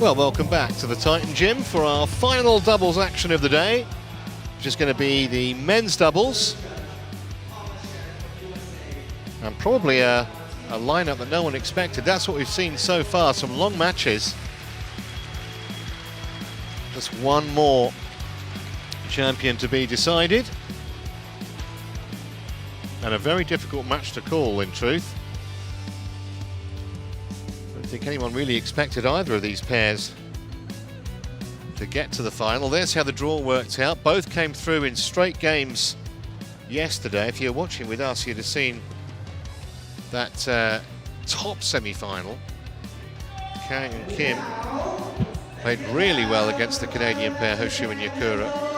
Well, welcome back to the Titan Gym for our final doubles action of the day, which is going to be the men's doubles. And probably a lineup that no one expected. That's what we've seen so far, some long matches. Just one more champion to be decided. And a very difficult match to call, in truth. I don't think anyone really expected either of these pairs to get to the final. There's how the draw worked out. Both came through in straight games yesterday. If you're watching with us, you'd have seen that top semi-final. KANG and Kim played really well against the Canadian pair, Hoshu and Yakura.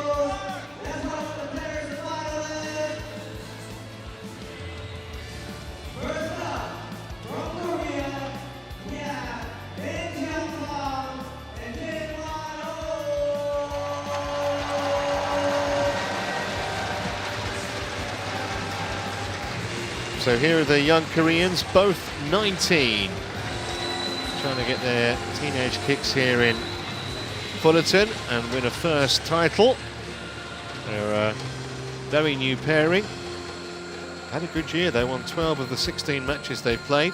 So here are the young Koreans, both 19, trying to get their teenage kicks here in Fullerton and win a first title. They're a very new pairing. Had a good year, they won 12 of the 16 matches they've played.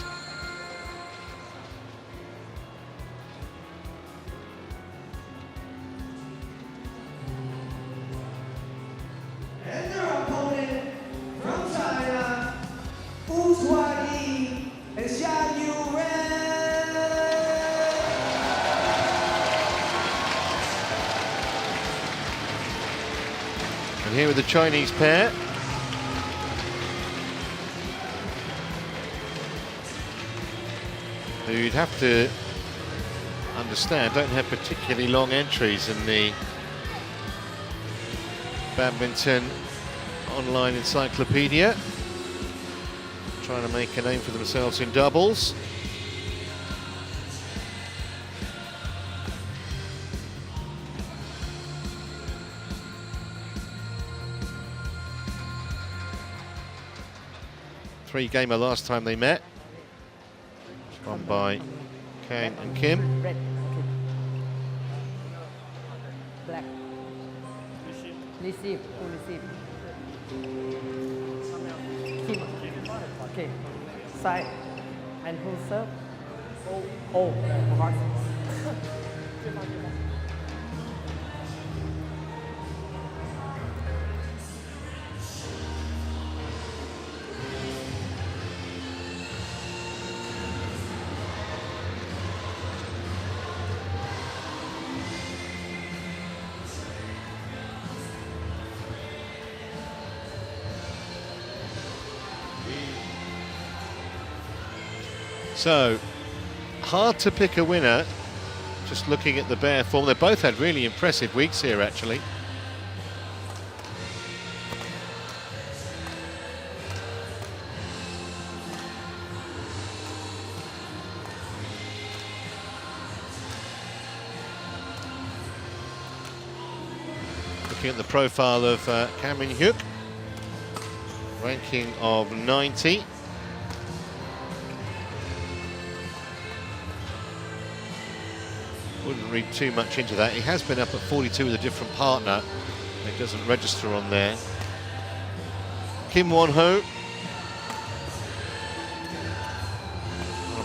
And here are the Chinese pair. Who you'd have to understand don't have particularly long entries in the Badminton Online Encyclopedia. Trying to make a name for themselves in doubles. Three-gamer last time they met. Won by KANG and Kim. Red. Black. Receive. Who receive? Kim. Okay. Side. And who serve? Oh. Hard. So, hard to pick a winner, just looking at the bare form. They both had really impressive weeks here, actually. Looking at the profile of Cameron Hyuk, ranking of 90. Wouldn't read too much into that. He has been up at 42 with a different partner. It doesn't register on there. Kim Won-ho,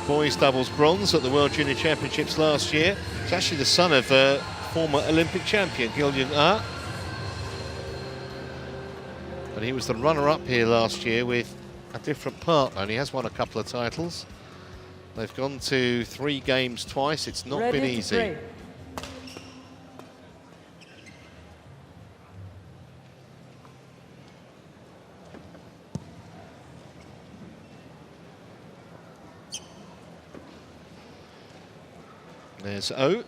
boys doubles bronze at the World Junior Championships last year. He's actually the son of former Olympic champion Gil Jung-ah. But he was the runner-up here last year with a different partner, and he has won a couple of titles. They've gone to 3 games twice. It's not been easy. There's O,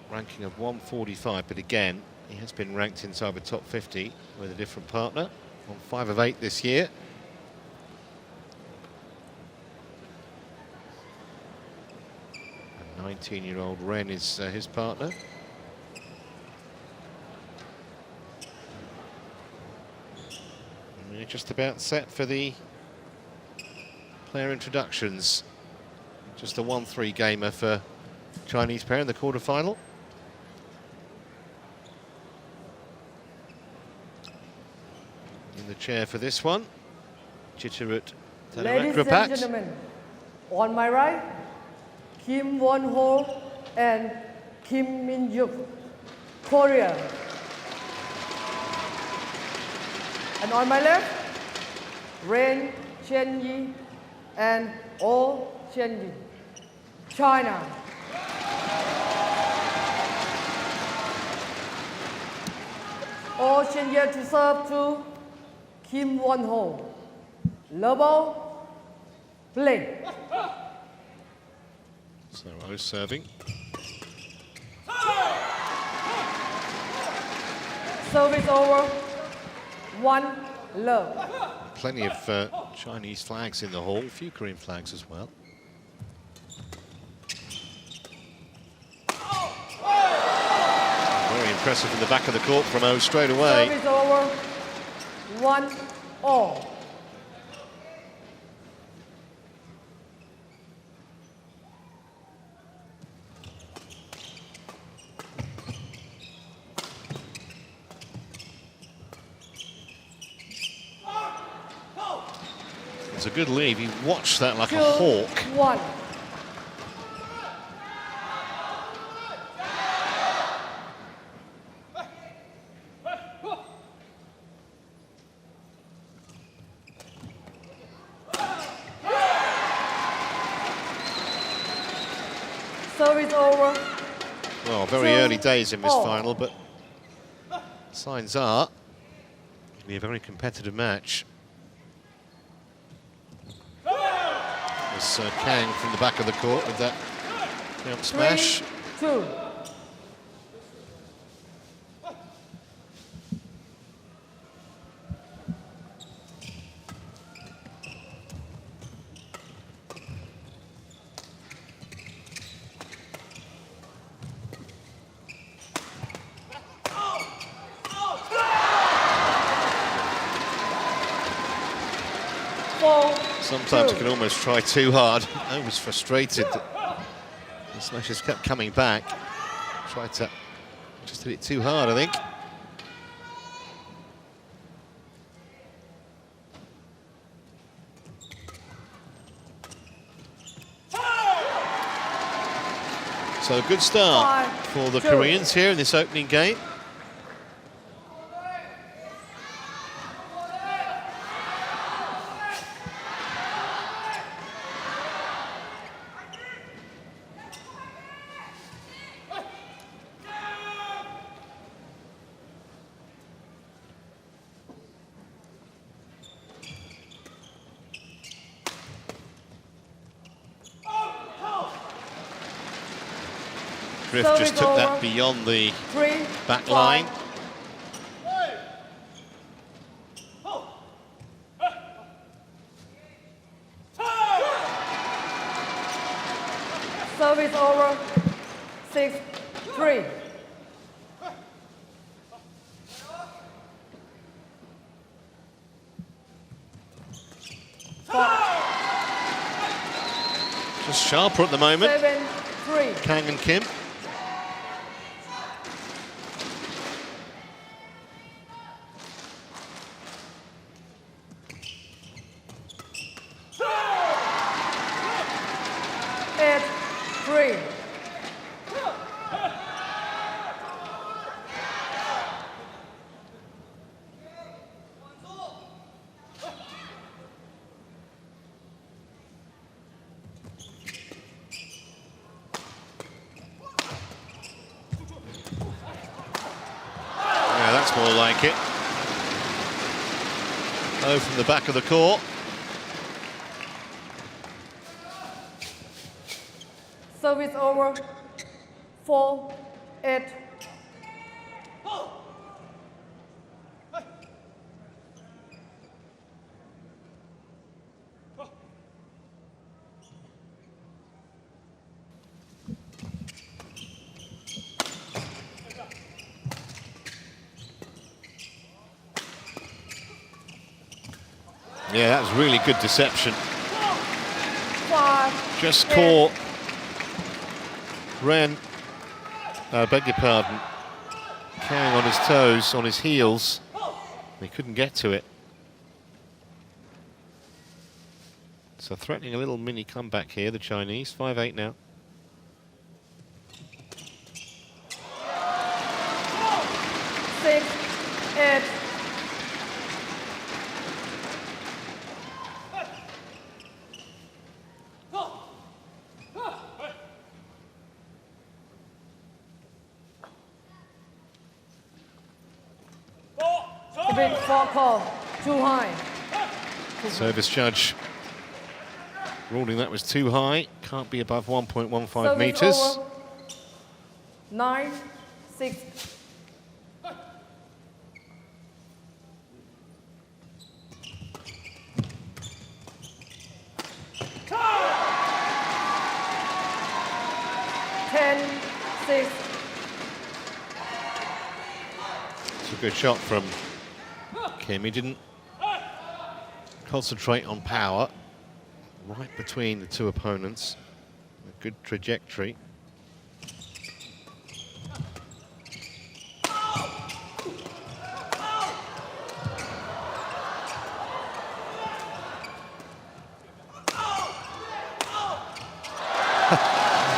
ranking of 145, but again, he has been ranked inside the top 50 with a different partner. On 5 of 8 this year. 19-year-old REN is his partner. And we're just about set for the player introductions. Just a 1-3 gamer for Chinese pair in the quarterfinal. In the chair for this one, Chicharit Ladies and Tanakrapat. gentlemen, on my right, Kim Won-ho and Kim Min-yuk, Korea. And on my left, Ren Chen-yi and Oh Chen-yi, China. Oh Chen-yi to serve to Kim Won-ho. Level, play. So Oh serving. Service over, 1-love. Plenty of Chinese flags in the hall, a few Korean flags as well. Very impressive in the back of the court from Oh straight away. Service over, 1-all. It's a good lead. He watched that like a 2, hawk. 1. Service over. Well, very 2, early days in this all. final, but signs are it'll be a very competitive match. There's KANG from the back of the court with that jump smash. 3, 2. Sometimes you can almost try too hard. I was frustrated that the smashes kept coming back. Tried to just hit it too hard, I think. So a good start 5, for the 2. Koreans here in this opening game. Griff just took that beyond the 3, back line. 5. Service over, 6, 3. Just sharper at the moment. 7, 3. KANG and Kim. That's more like it. Oh, from the back of the court. Service over, 4, 8. Yeah, that was really good deception. 5, Just 8. caught Ren, beg your pardon, Kang on his toes, on his heels. He couldn't get to it. So threatening a little mini comeback here, the Chinese. 5-8 now. Six, eight. Big four call, too high. Service judge ruling that was too high. Can't be above 1.15 meters. Over. 9, 6. It's a good shot from Kim. He didn't concentrate on power. Right between the two opponents. A good trajectory.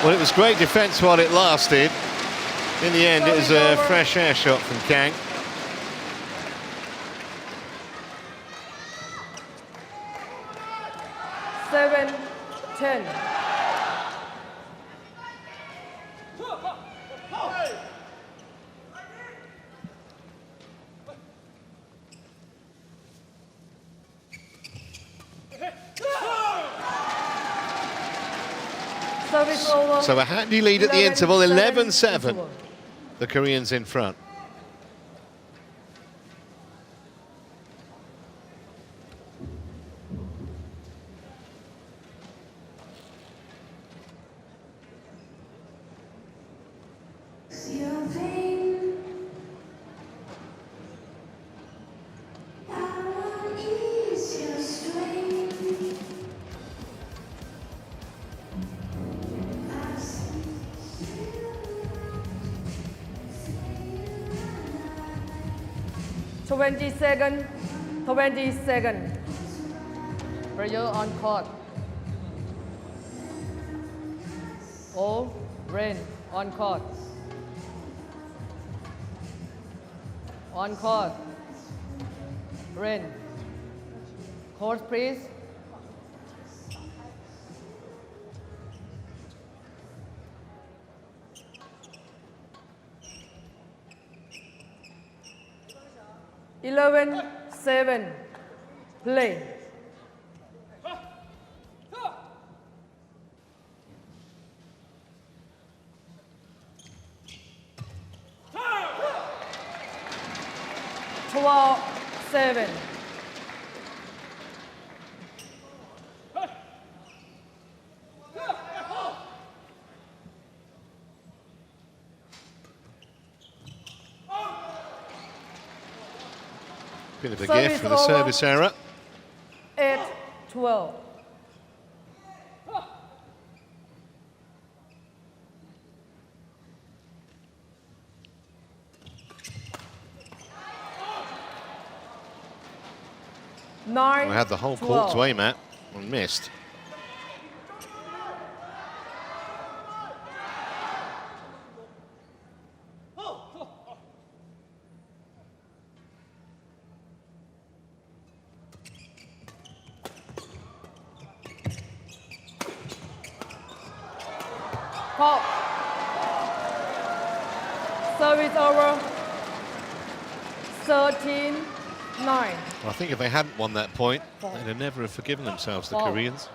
Well, it was great defence while it lasted. In the end, it was a fresh air shot from Kang. Seven, 10. Service over. So a handy lead at the interval, 11-7. The Koreans in front. Second, 20 seconds. Player on court. All REN on court. On court. REN. Court, please. 11-7. Play. Twelve, 7. Bit of a gift for the service error. 8-12. I had the whole court to aim at and missed. Service over. 13-9. Well, I think if they hadn't won that point, they'd have never have forgiven themselves, the Koreans.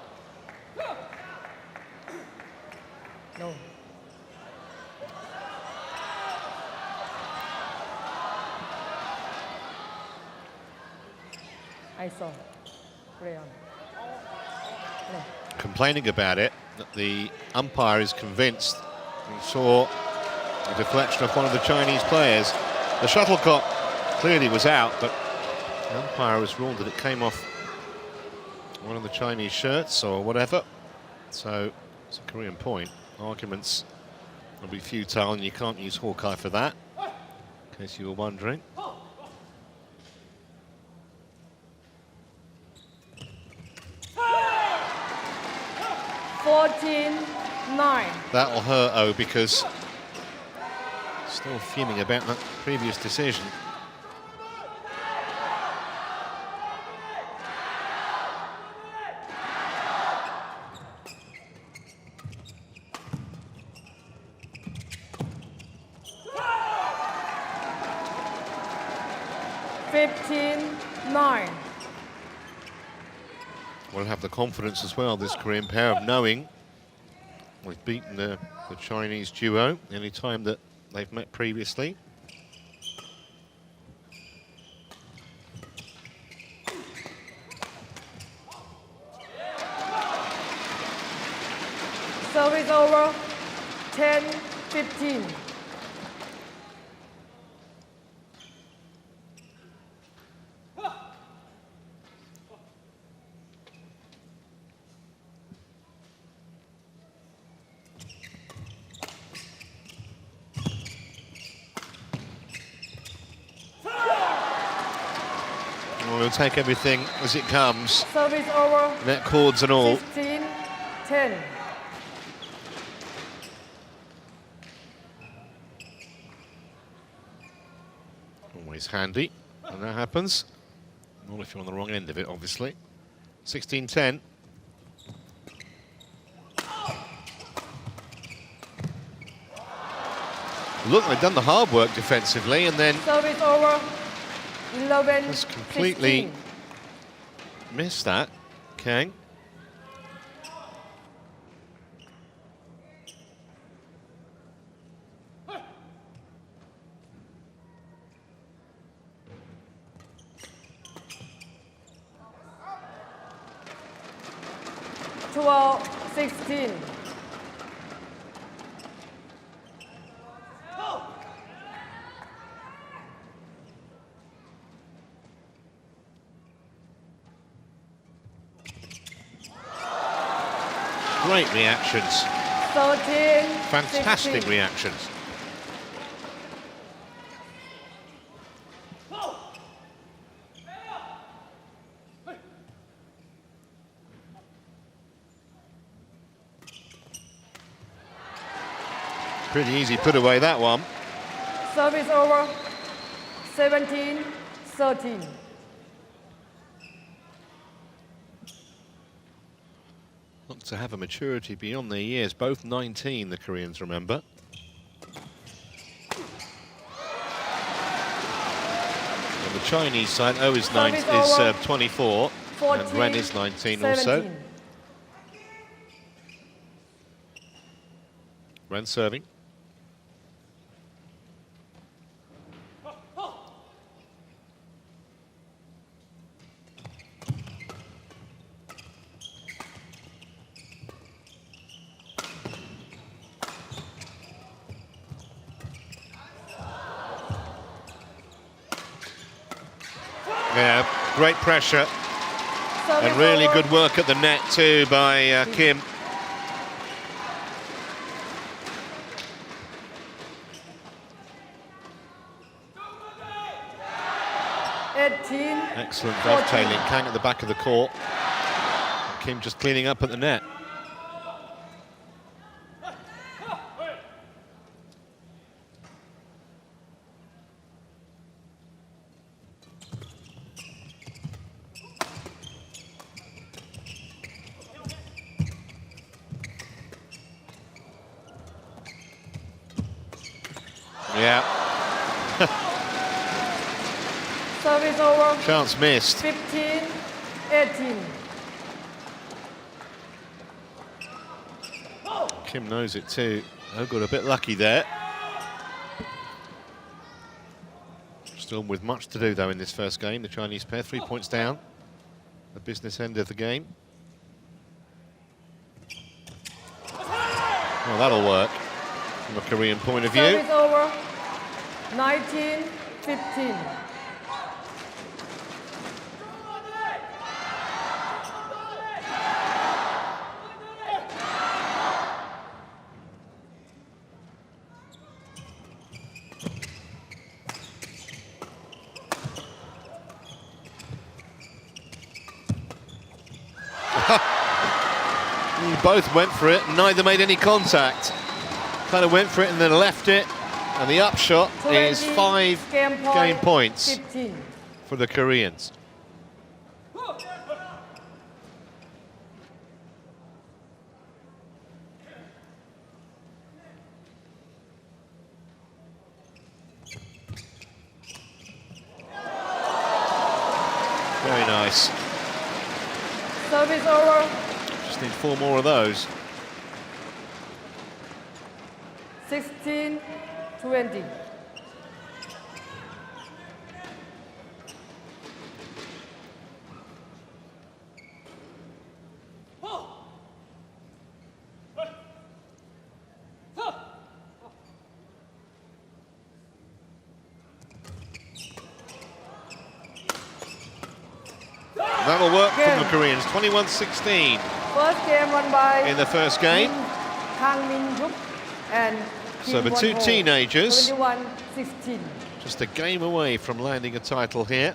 No. I saw. Play on. No. Complaining about it, that the umpire is convinced he saw a deflection of one of the Chinese players. The shuttlecock clearly was out, but the umpire has ruled that it came off one of the Chinese shirts or whatever. So it's a Korean point. Arguments It'll be futile, and you can't use Hawkeye for that, in case you were wondering. That'll hurt O, because still fuming about that previous decision. Will have the confidence as well, this Korean pair, of knowing we've beaten the Chinese duo any time that they've met previously. Service over, 10-15. We'll take everything as it comes. Service over. Net cords and all. 15-10. Always handy when that happens. Not if you're on the wrong end of it, obviously. 16-10. Look, they've done the hard work defensively, and then Service over. 11. just completely 16. missed that, Kang. Twelve, 16. Great reactions. 13. Fantastic 16. reactions. Pretty easy put away, that one. Service over. 17-13. Look to have a maturity beyond their years. Both 19, the Koreans, remember. On the Chinese side, O is 24, 14, and Ren is 19 17. also. Ren serving. Yeah, great pressure and really good work at the net too by Kim. Excellent dovetailing. Kang at the back of the court. Kim just cleaning up at the net. Yeah. Service over. Chance missed. 15-18. Kim knows it too. Oh, got a bit lucky there. Still with much to do though in this first game. The Chinese pair 3 points down. The business end of the game. Well, that'll work from a Korean point of view. Service over. 19-15. You both went for it, and neither made any contact. Kind of went for it and then left it. And the upshot is 5 game points 15. for the Koreans. Very nice. Service over. Just need 4 more of those. 16-20. That'll work from the Koreans. 21-16 First game won by in the first game. KANG and So the two teenagers 21-16. just a game away from landing a title here.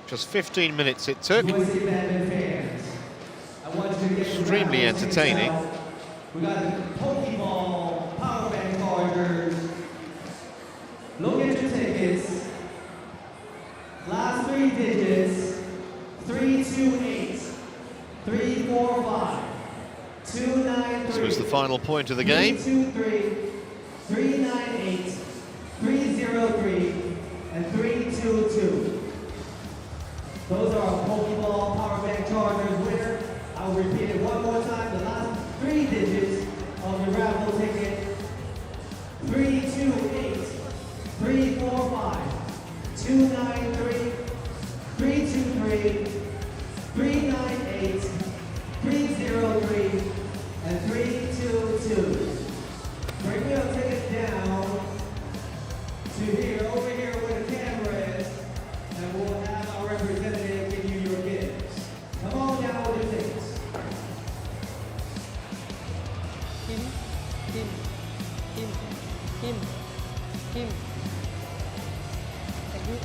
Just 15 minutes it took. USA Badminton fans, I want you to get Extremely entertaining. We got the Pokeball power bank chargers. Look at your tickets. Last 3 digits. 328, 345, 293. This was the final point of the game. 323, 398, 303, and 322. Those are our Pokeball Power Bank Chargers winner. I'll repeat it one more time. The last 3 digits of your Raffle ticket. 328, 345, 293, 323, 398, 303, and 322. Bring your tickets down to here, over here where the camera is, and we'll have our representative give you your gifts. Come on down with your tickets. Kim. Thank you.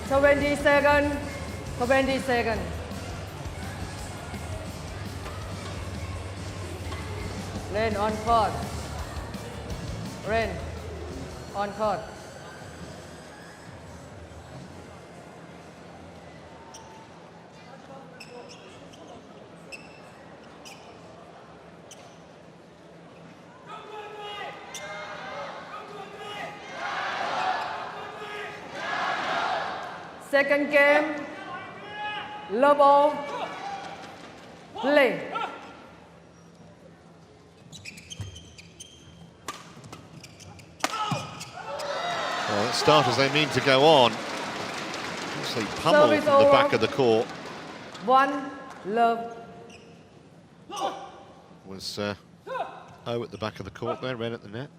So 20 seconds. Ren on court. Ren on court. Second game, Lobo, play. Well, it started as they mean to go on. Actually pummeled Service from the back over. of the court. 1-love. Was O at the back of the court there, Ren at the net.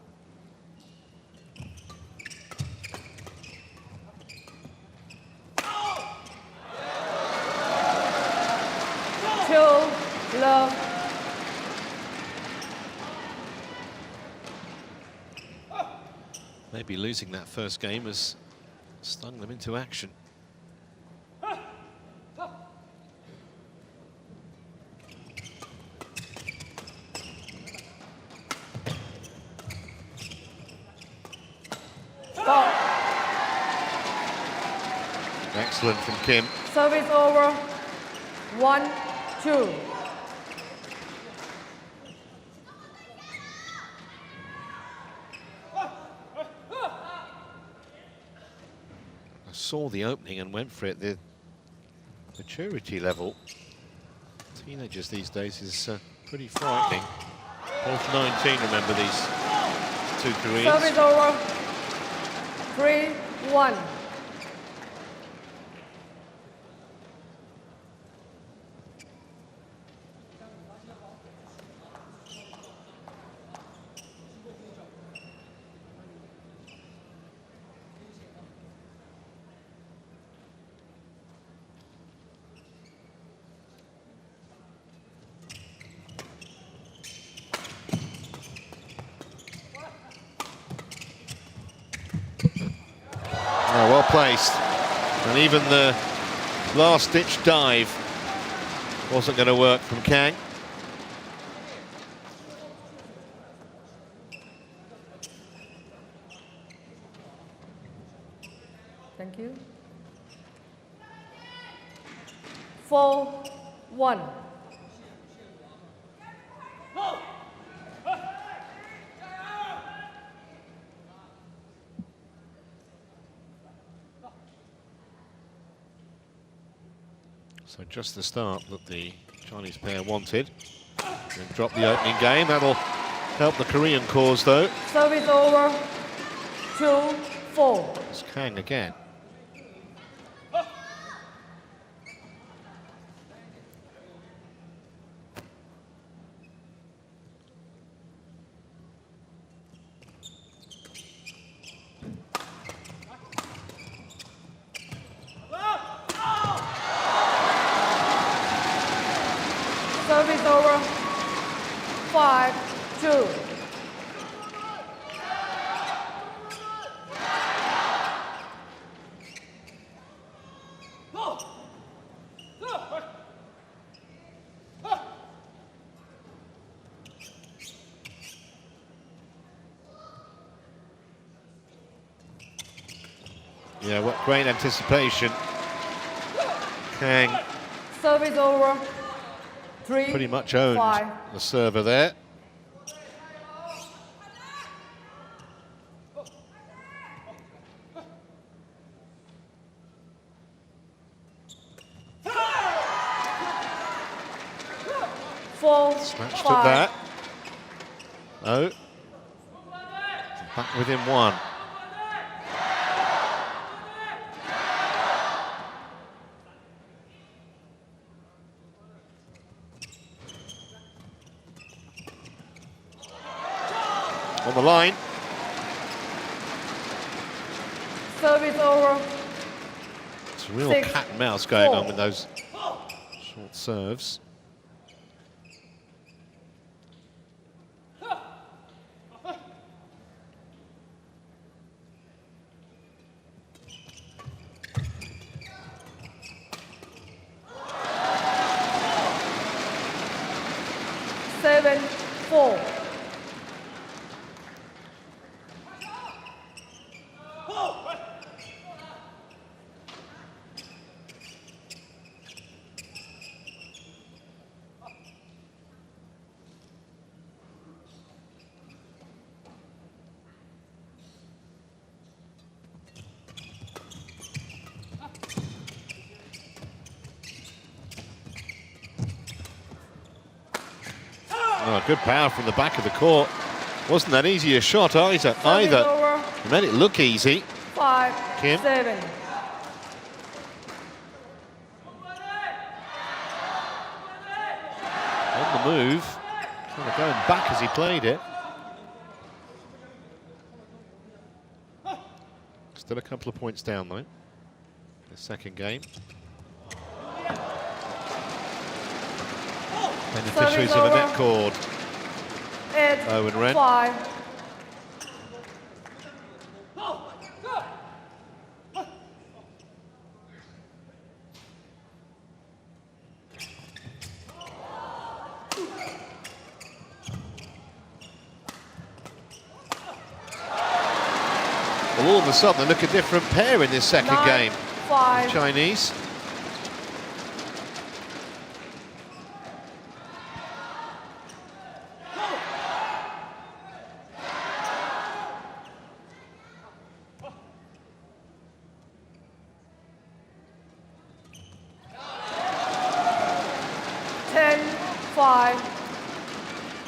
Love. Maybe losing that first game has stung them into action. Stop. Excellent from Kim. Service over. 1-2. Saw the opening and went for it. The maturity level, teenagers these days, is pretty frightening. Both 19, remember, these 2 Koreans. Service over. 3-1. Oh, well placed. And even the last-ditch dive wasn't going to work from KANG. Thank you. 4-1. So just the start that the Chinese pair wanted. And drop the opening game. That'll help the Korean cause, though. Service over. 2-4. It's KANG again. Service over. 5-2. Yeah, what great anticipation. KANG Service over. 3. pretty much owned 5. the server there. Snatched at that. Oh. Back within one. On the line. Service over. It's a real 6, cat and mouse going 4. on with those short serves. Seven, 4. Oh, good power from the back of the court. Wasn't that easy a shot either. It made it look easy. 5, Kim. 7. On the move. Kind of going back as he played it. Still a couple of points down though. The second game. Beneficiaries of a net cord. 8, Owen Ren. 5. Well, all of a sudden, they look a different pair in this second 9, game. 5. Chinese.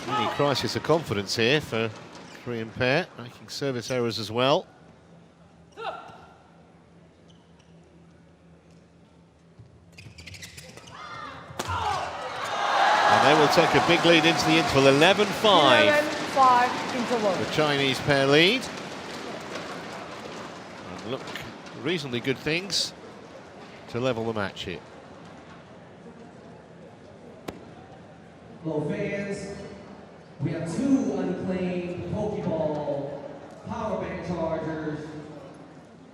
Mini crisis of confidence here for Korean pair, making service errors as well. And they will take a big lead into the interval, 11-5. 11-5 interval. The Chinese pair lead. And look, reasonably good things to level the match here. Hello fans, we have 2 unclaimed Pokeball power bank chargers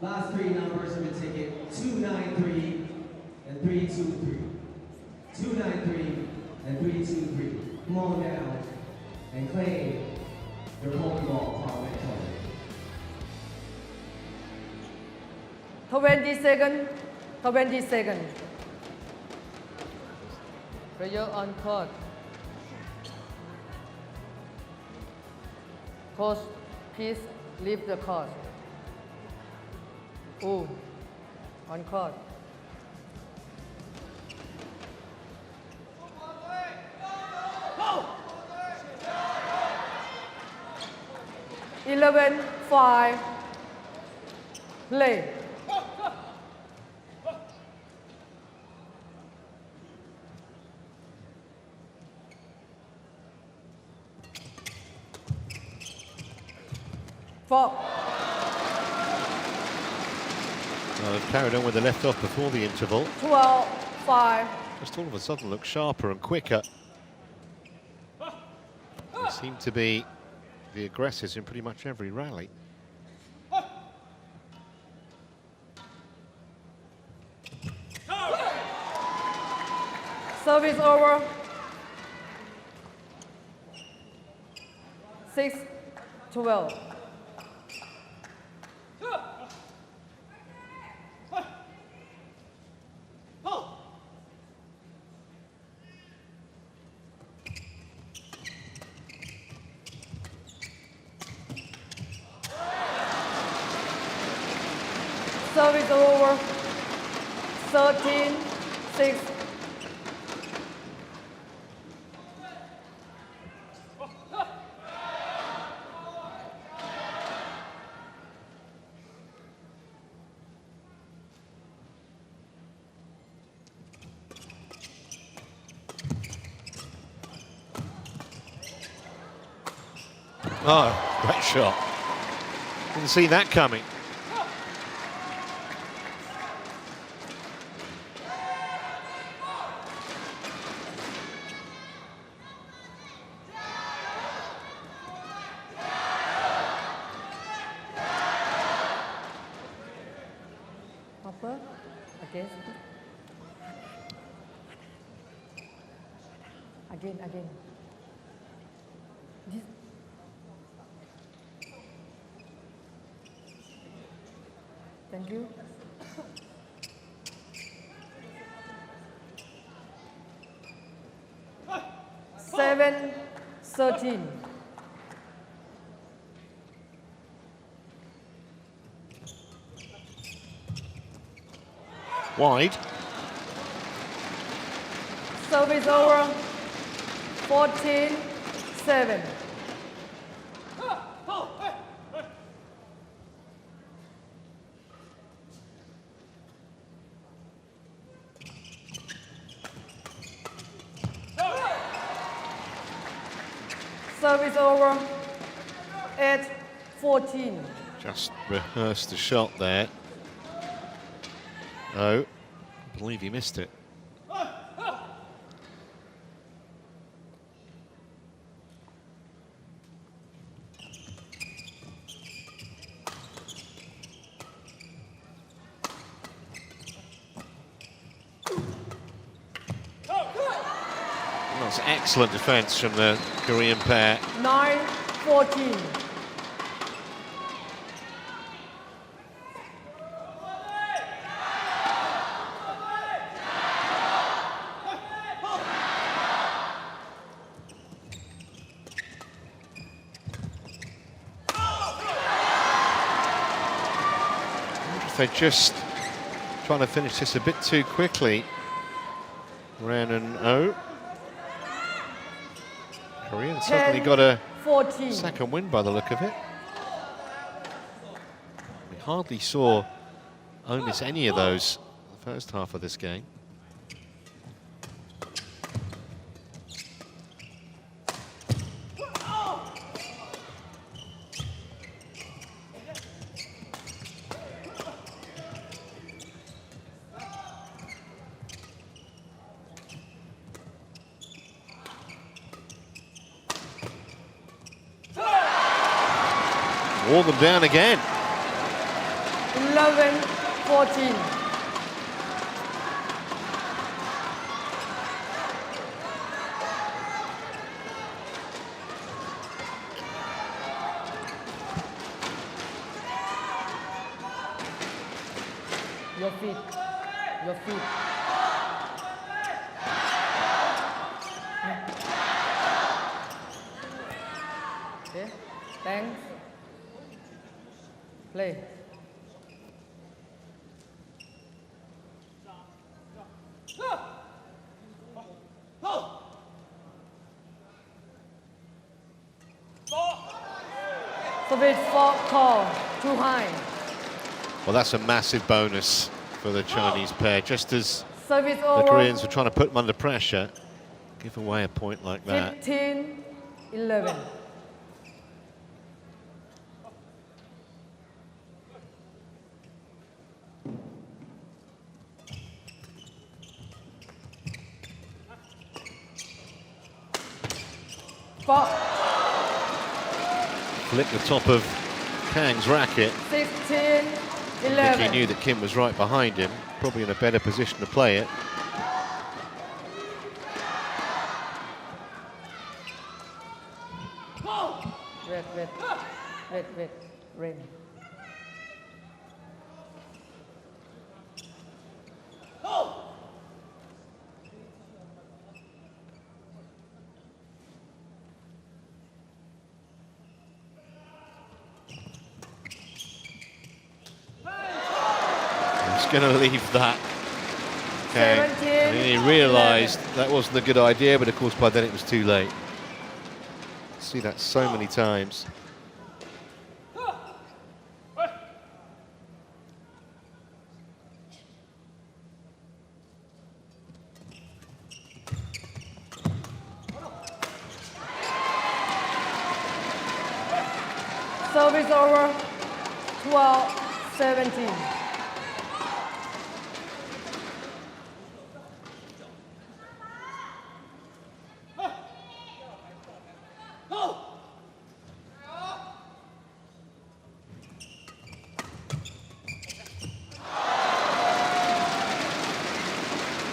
Last three numbers of the ticket, 293 and 323. 293 and 323. Come on down and claim your Pokeball power bank token. 20 seconds. 20 seconds. Player on court. Coach, please leave the court. Oh, on court. Go! 11-5. Play. Four. Carried on with the left off before the interval. 12-5. Just all of a sudden look sharper and quicker. They seem to be the aggressors in pretty much every rally. Service over. 6-12. Service over. 13-6. Oh, great shot. Didn't see that coming. Upper against. Again. This. Thank you. Seven, 13. Wide. Service over. 14-7. Service over. 8-14. Just rehearsed the shot there. Oh, I believe he missed it. That's excellent defense from the Korean pair. 9-14. They're just trying to finish this a bit too quickly. Ren and O. Korean suddenly got a 14. second win by the look of it. We hardly saw O miss any of those in the first half of this game. Wore them down again. 11-14. Your feet. Your feet. Okay. Thanks. Play. Service for call. Too high. Well, that's a massive bonus for the Chinese pair. Just as Service the over. Koreans were trying to put them under pressure, give away a point like that. 15-11. Flick the top of Kang's racket. 16-11. I think he knew that Kim was right behind him, probably in a better position to play it. Wait. Ren. Going to leave that. Kang. And then he realised that wasn't a good idea, but of course by then it was too late. See that so many times. Service over. 12-17.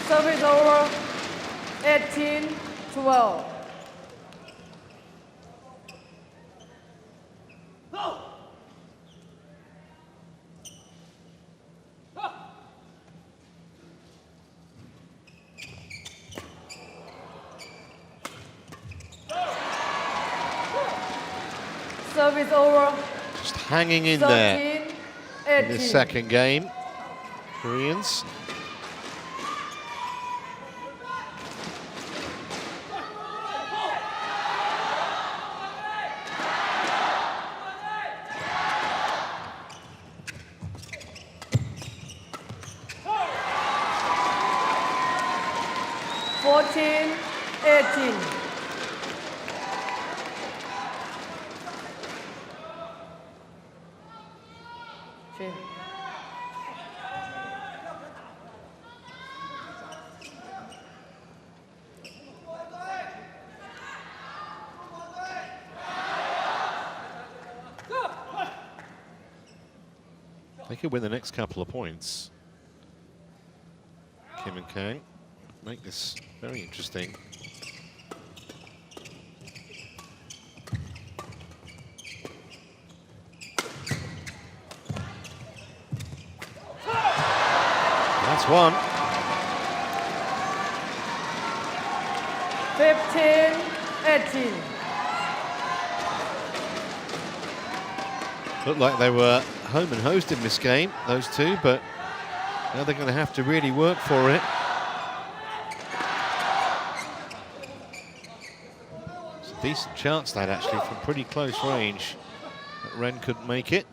Service over. 18-12. Service over. Just hanging in there 13-18. in this second game. Koreans. They could win the next couple of points. Kim and Kang make this very interesting. That's one. 15-18. Looked like they were home and host in this game, those two, but now they're going to have to really work for it. It's a decent chance that actually from pretty close range that Ren couldn't make it.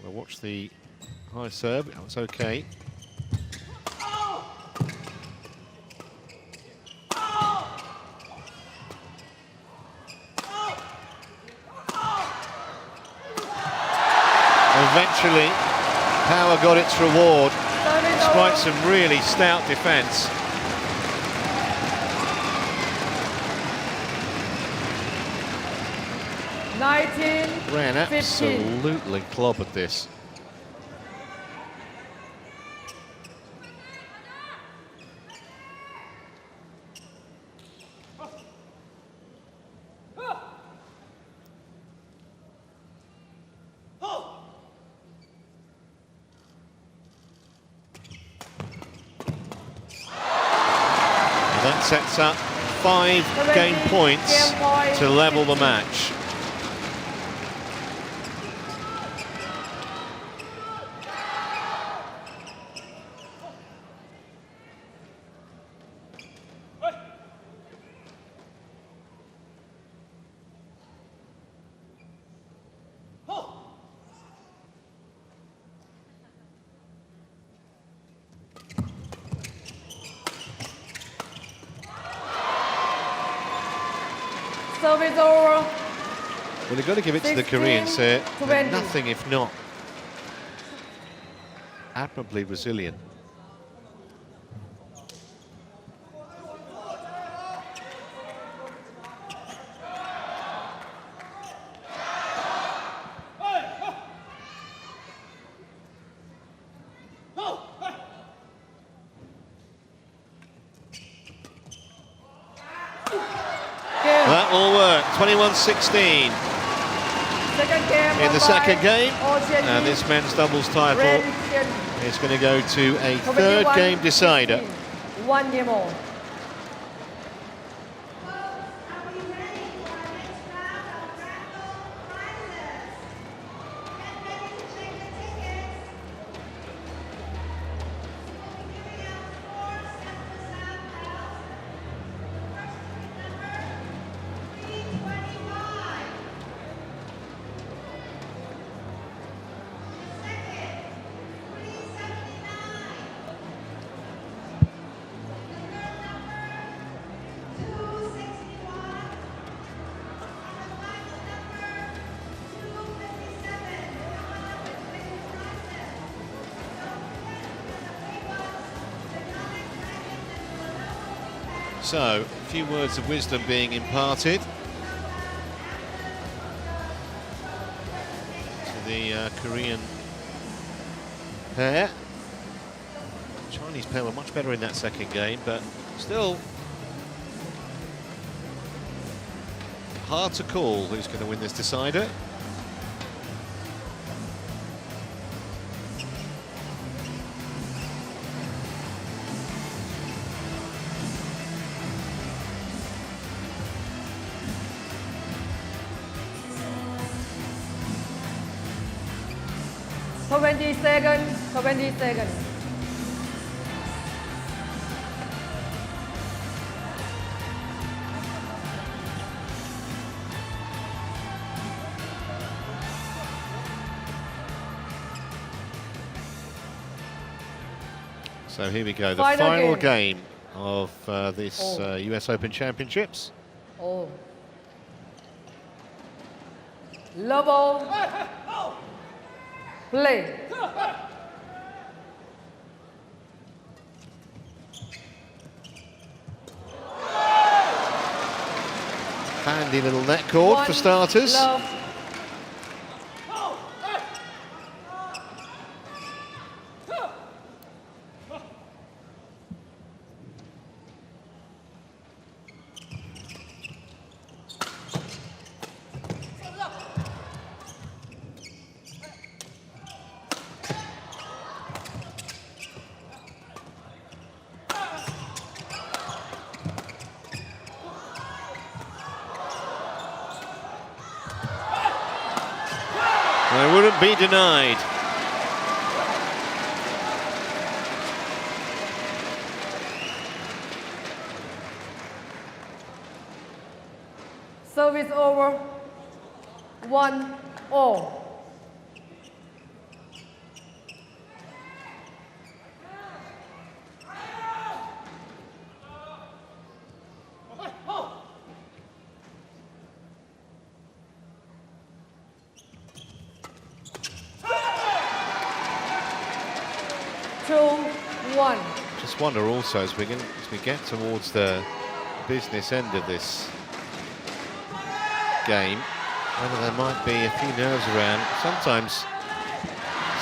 We'll watch the high serve, it was okay. Eventually, power got its reward, despite some really stout defence. 19, Ren 15. absolutely clobbered this. That sets up 5 game points to level the match. Service over. Well, they've got to give it to the 16, Koreans here. 20. Nothing if not admirably resilient. That will work. 21-16 Second game in the second game. HSBC And this men's doubles title REN is going to go to a third game decider. 1 game more. So, a few words of wisdom being imparted to the Korean pair. The Chinese pair were much better in that second game, but still hard to call who's going to win this decider. For 20 seconds. For 20 seconds. So here we go, the Final final game. game of this US Open Championships. Oh. Level. Play. Handy little net cord for starters. Love. They wouldn't be denied. Service over. 1-all. Just wonder also as we get towards the business end of this game, whether there might be a few nerves around. Sometimes,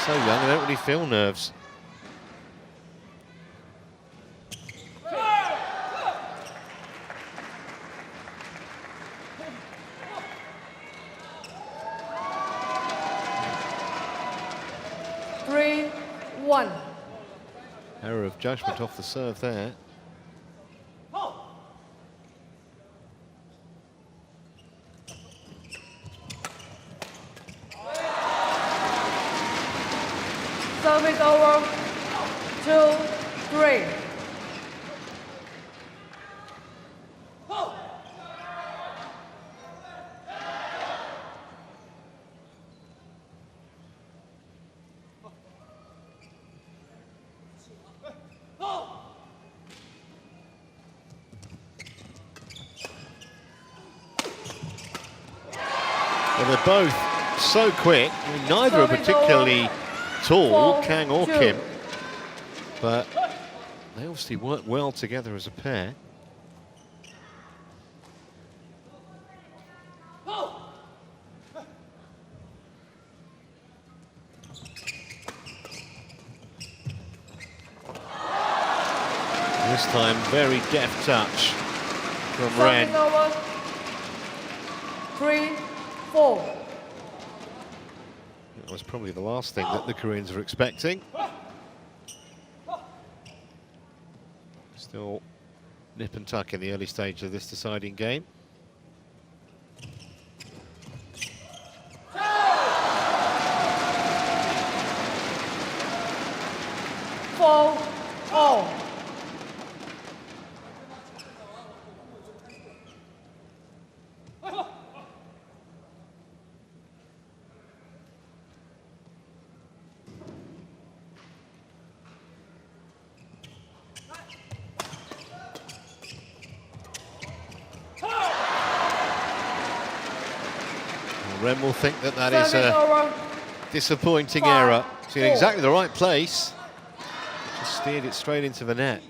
so young, they don't really feel nerves. Error of judgment off the serve there. Service over. 2-3. Well, they're both so quick. I mean, neither are particularly tall, Kang or Kim, but they obviously work well together as a pair. This time, very deft touch from Ren. 3-4. That was probably the last thing that the Koreans were expecting. Still nip and tuck in the early stage of this deciding game. Ren will think that that is a disappointing error. It's in exactly the right place. Just steered it straight into the net.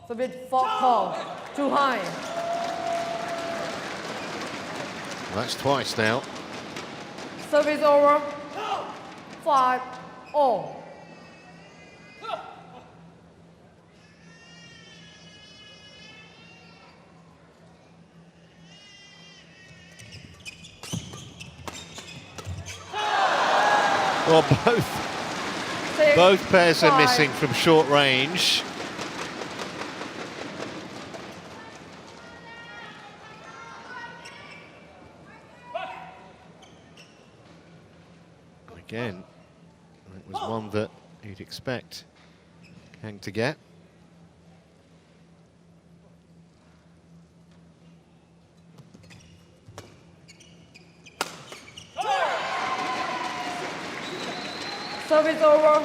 It's a bit fault call. Too high. Well, that's twice now. Service over. 5-all. Well, both pairs are missing from short range. Again, it was one that you'd expect Kang to get. Service over.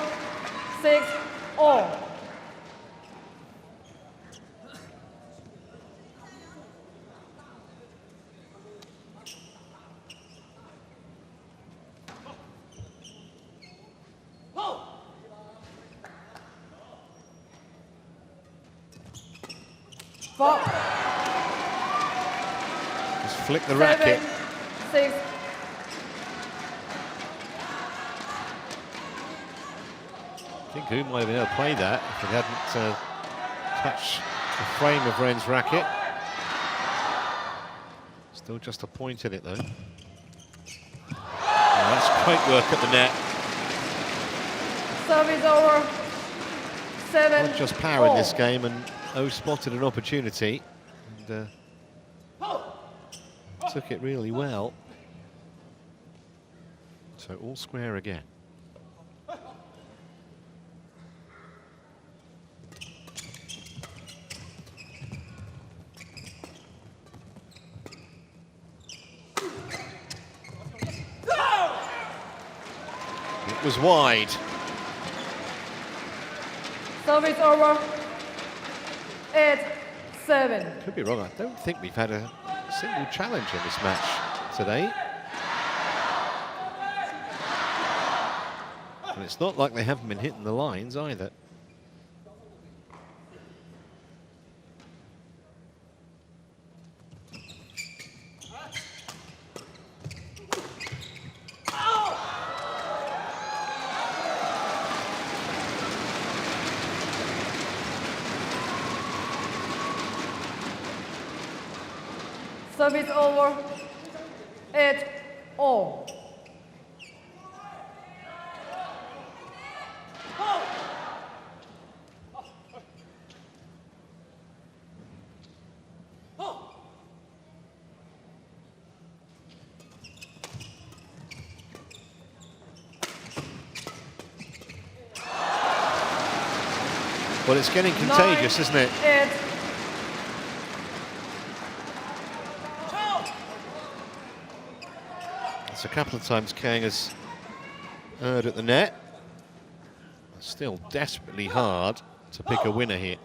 6-all. Just flick the racket. 7-6. I think who might have been able to play that if it hadn't touched the frame of Ren's racket. Still just a point in it though. Oh, that's great work at the net. Service over. 7. Not just power in this game, and O spotted an opportunity and took it really well. So all square again. It was wide. Service over. 8-7. Could be wrong. I don't think we've had a single challenge in this match today. And it's not like they haven't been hitting the lines either. Service over. 8-all. Well, it's getting contagious, isn't it? 8. It's a couple of times KANG has erred at the net. Still desperately hard to pick a winner here.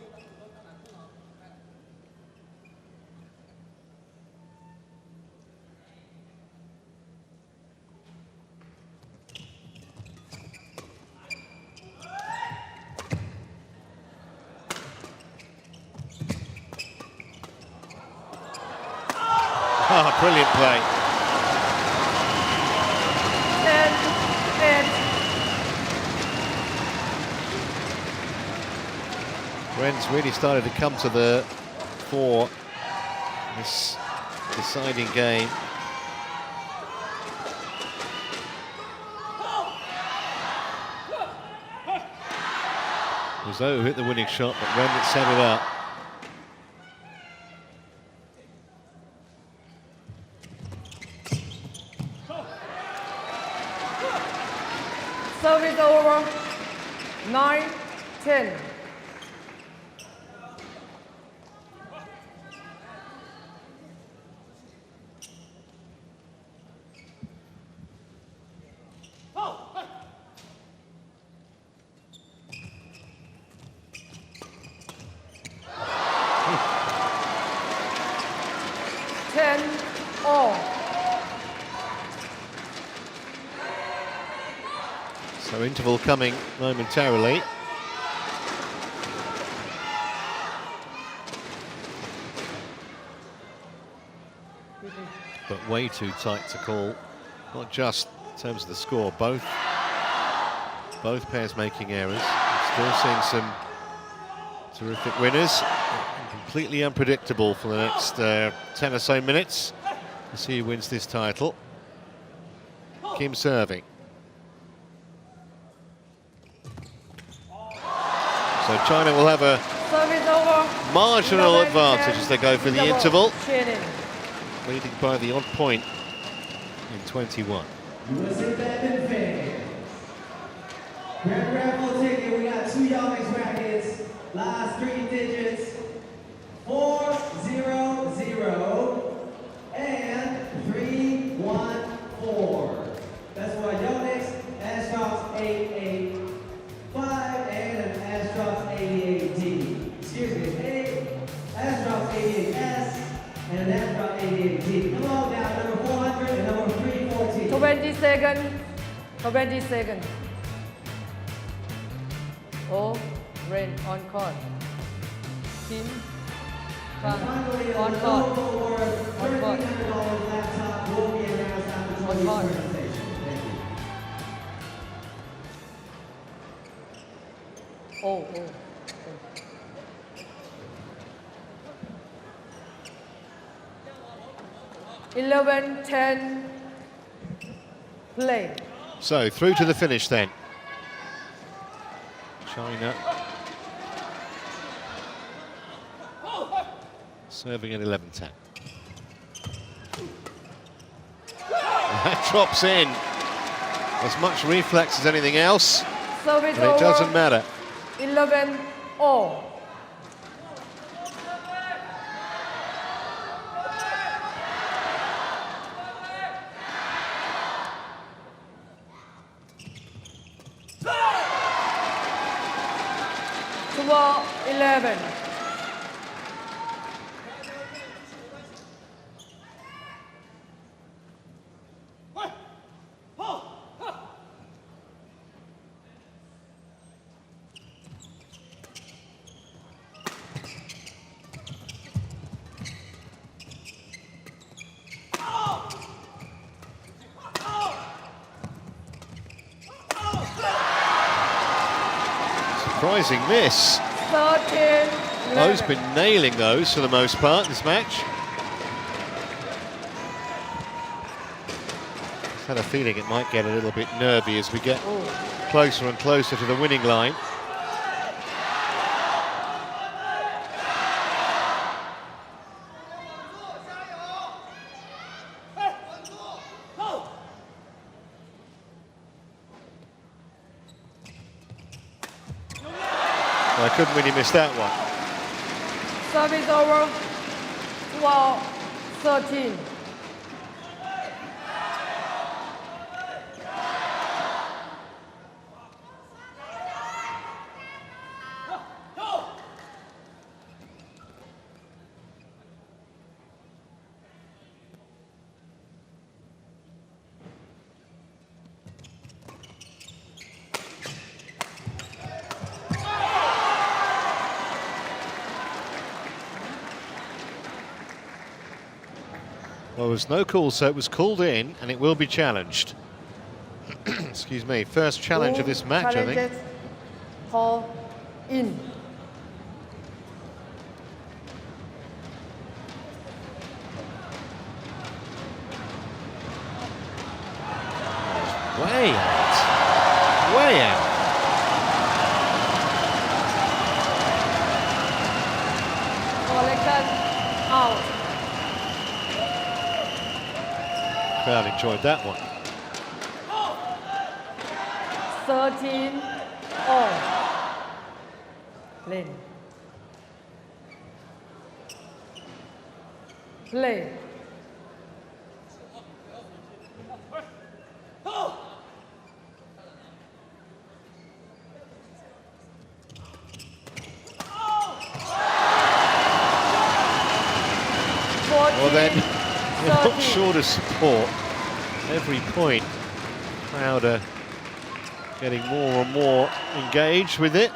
Ah, brilliant play. 10-8. REN's really started to come to the fore this deciding game. Rizzo hit the winning shot, but REN had set it up. Service over. 9-10. So interval coming momentarily. But way too tight to call. Not just in terms of the score, both pairs making errors. Still seeing some terrific winners. Completely unpredictable for the next 10 or so minutes. Let's see who wins this title. Kim serving. So China will have a marginal advantage as they go for the interval, leading by the odd point in 21. USA Badminton fan. Grand Raffle ticket, we got 2 Young's brackets, last 3 digits, 400 and 314. That's for Young's, Astros 885 and an Astros 88D. Excuse me, Astros 88S and an Astros 88D. Come on now, number 400 and number 314. 20 seconds. 20 seconds. Oh, REN on court. Kim, KANG on court. On court. Laptop will be announced after On court. presentation. Thank you. Oh. 11-10. Play. So through to the finish then. China serving at 11-10. That drops in. As much reflex as anything else, Service but it doesn't matter. 11-all. Ball 11. Surprising miss. 13, Mo's 11. been nailing those for the most part this match. Just had a feeling it might get a little bit nervy as we get closer and closer to the winning line. I couldn't really miss that one. Service over. 12, 13. Well, there was no call, so it was called in, and it will be challenged. Excuse me, first challenge of this match, I think. Call in. Way out. Way out. Collection out. Crowd enjoyed that one. 13 all. Lane. Play. Well then, you're not short of support. Every point, crowd are getting more and more engaged with it.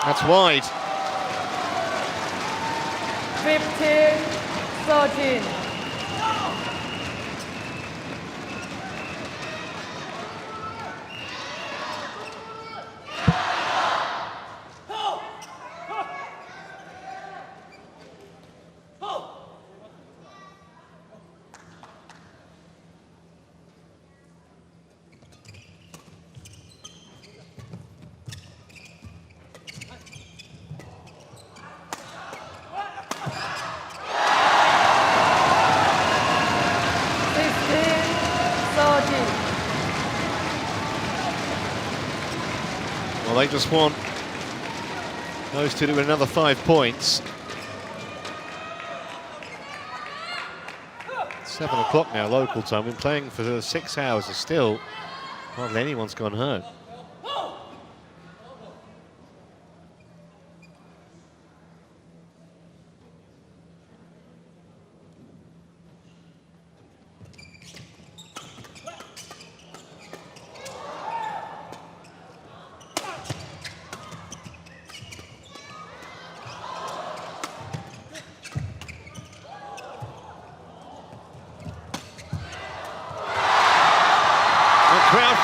That's wide. 15, 13. Well, they just want those two to win another 5 points. 7 o'clock now, local time. Been playing for 6 hours, and still hardly anyone's gone home.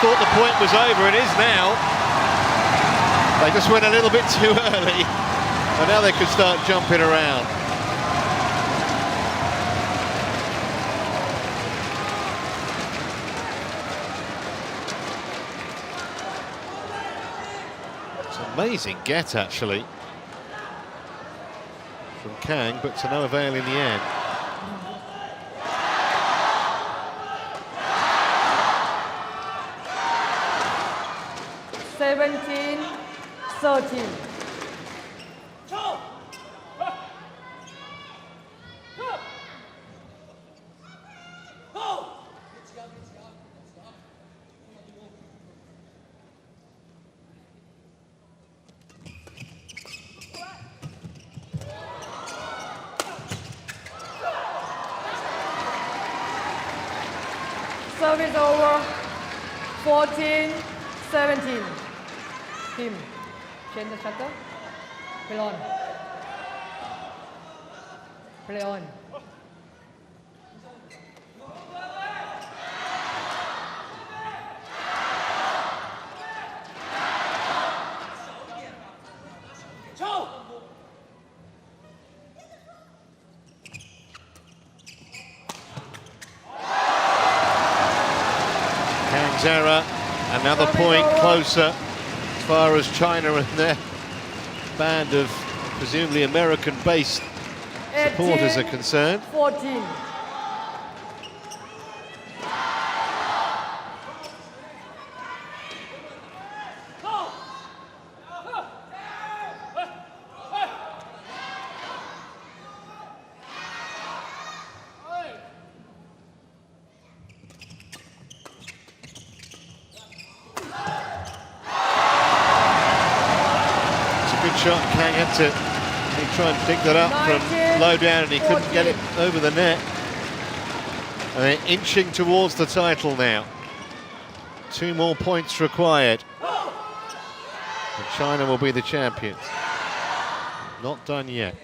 Thought the point was over, it is now. They just went a little bit too early, and now they could start jumping around. It's an amazing get, actually, from KANG, but to no avail in the end. 17, 13. Service over. 14, 17. Team change the shutter. Play on. Play on. Kang's error, another point closer as far as China and their band of presumably American-based supporters are concerned. 14. Shot. Kang had to try and dig that up from low down, and he couldn't get it over the net. And they're inching towards the title now. 2 more points required. And China will be the champions. Not done yet.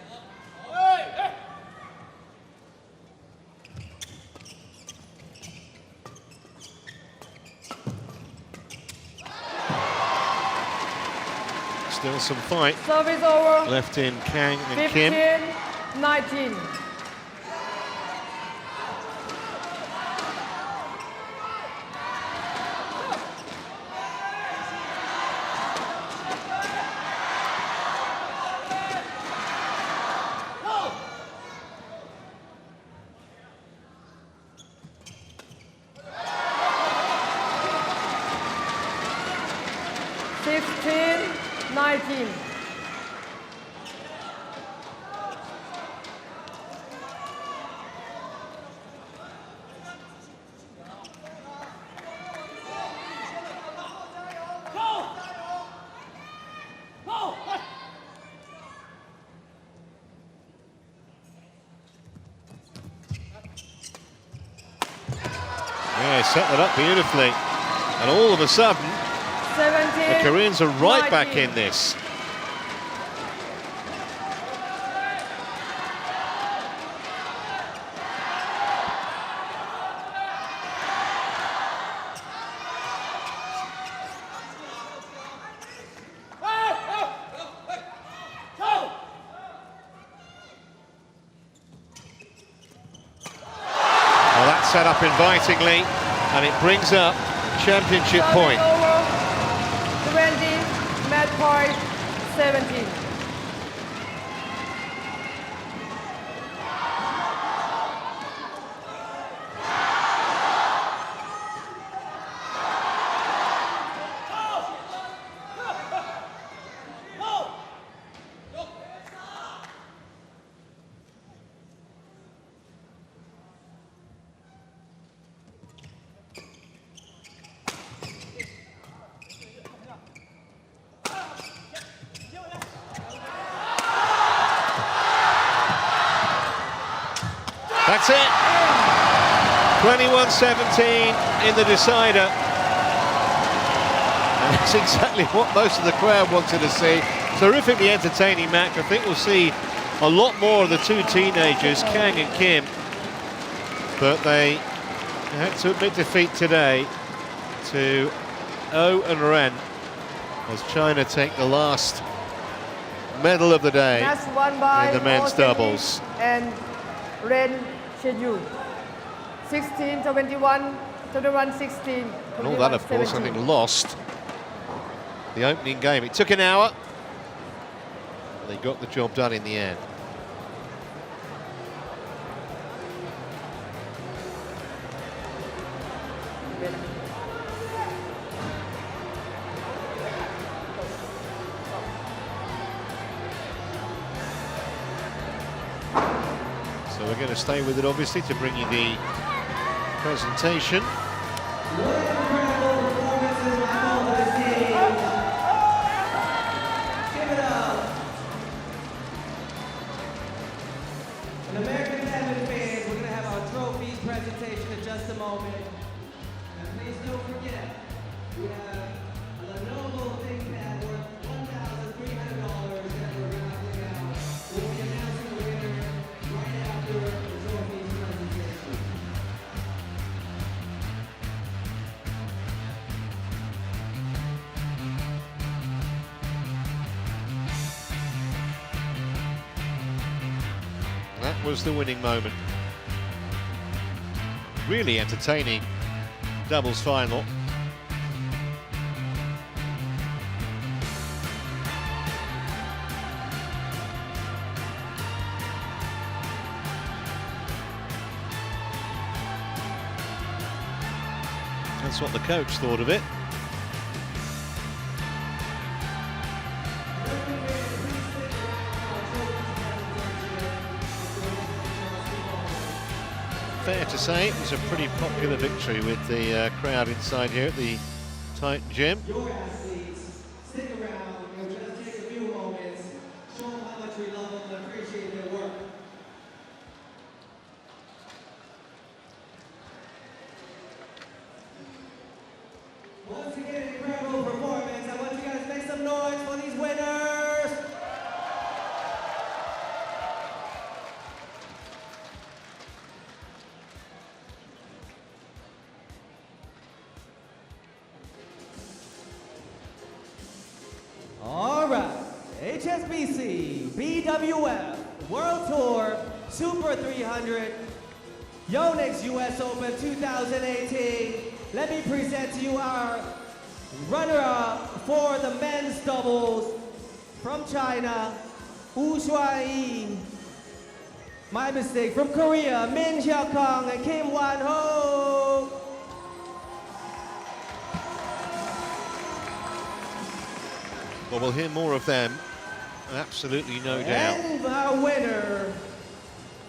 Still some fight Service over. left in Kang and 15, Kim. 19. Yeah, set that up beautifully. And all of a sudden, 17, the Koreans are right 19. back in this. Well, that's set up invitingly, and it brings up championship point. Over. 20, match point 17. That's it. 21-17 in the decider. And that's exactly what most of the crowd wanted to see. Terrifically entertaining match. I think we'll see a lot more of the two teenagers, Kang and Kim. But they had to admit defeat today to O and Ren as China take the last medal of the day That's won by in the men's doubles. And REN 16-21, 21-16. And all that, of course, having lost the opening game. It took an hour. They got the job done in the end. So we're going to stay with it, obviously, to bring you the presentation. And American Badminton fans, we're going to have our trophies presentation in just a moment. And please don't forget, we have a Lenovo ThinkPad worth $1,399. was the winning moment. Really entertaining doubles final. That's what the coach thought of it. Fair to say it was a pretty popular victory with the crowd inside here at the Titan Gym. Your athletes, stick around and just take a few moments, show them how much we love them and appreciate their work. Once again, incredible performance. I want you guys to make some noise for these winners. All right, HSBC BWF World Tour Super 300, Yonex US Open 2018. Let me present to you our runner-up for the men's doubles from China, Wu Shuai. My mistake, from Korea, Min Xiaokong and Kim Wan-ho. Well, we'll hear more of them, absolutely no doubt. And our winner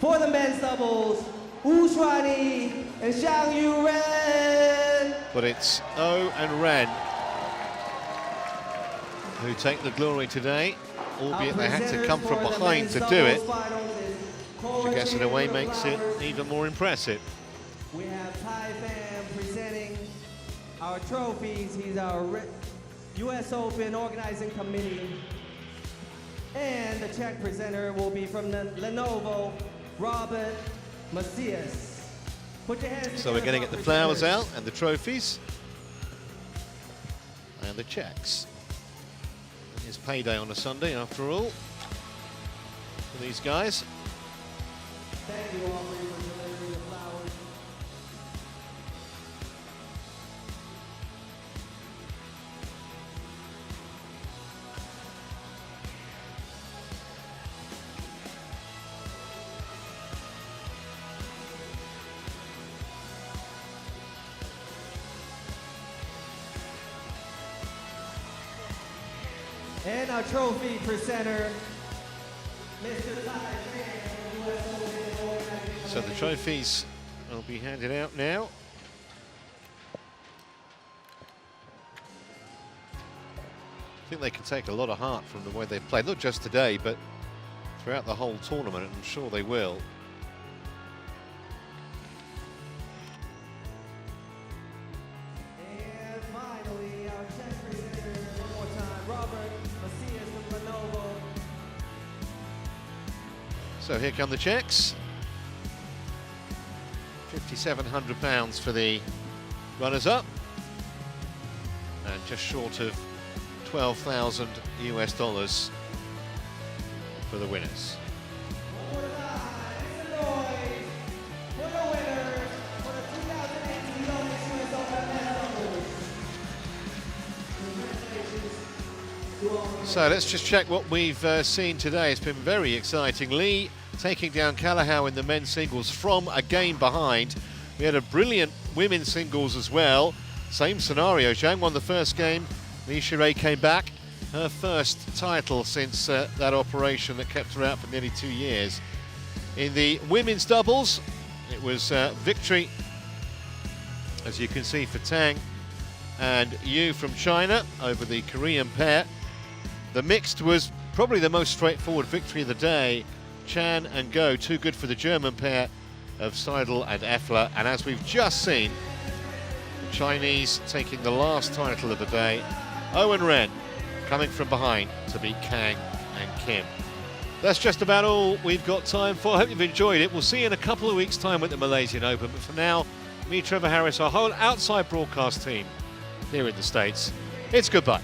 for the men's doubles, Wu Shuai and Zhang Yu-ren. But it's O and Ren who take the glory today, albeit they had to come from behind to do it, which I guess in a way makes it even more impressive. We have Tai Pham presenting our trophies. He's our US Open organizing committee. And the Czech presenter will be from the Lenovo, Robert Macias. Put your hands So we're going to get the flowers out and the trophies and the checks. It's payday on a Sunday after all for these guys. Thank you all for delivering the flowers. And our trophy presenter, Mr. Tai Pham, US Open organizing So the trophies will be handed out now. I think they can take a lot of heart from the way they've played, not just today, but throughout the whole tournament, and I'm sure they will. And finally, our Czech presenter, one more time, Robert Macias from Lenovo. So here come the checks. £5,700 for the runners-up, and just short of 12,000 US dollars for the winners. One more time, make some noise for the winners for the 2018 Yonex US Open men's doubles. Congratulations to all. So let's just check what we've seen today. It's been very exciting. Lee taking down Callahau in the men's singles from a game behind. We had a brilliant women's singles as well. Same scenario. Zhang won the first game. Lee Shirei came back. Her first title since that operation that kept her out for nearly 2 years. In the women's doubles, it was victory, as you can see, for Tang and Yu from China over the Korean pair. The mixed was probably the most straightforward victory of the day. Chan and Go, too good for the German pair of Seidel and Effler. And as we've just seen, the Chinese taking the last title of the day. Owen Ren coming from behind to beat Kang and Kim. That's just about all we've got time for. I hope you've enjoyed it. We'll see you in a couple of weeks' time with the Malaysian Open. But for now, me, Trevor Harris, our whole outside broadcast team here in the States, it's goodbye.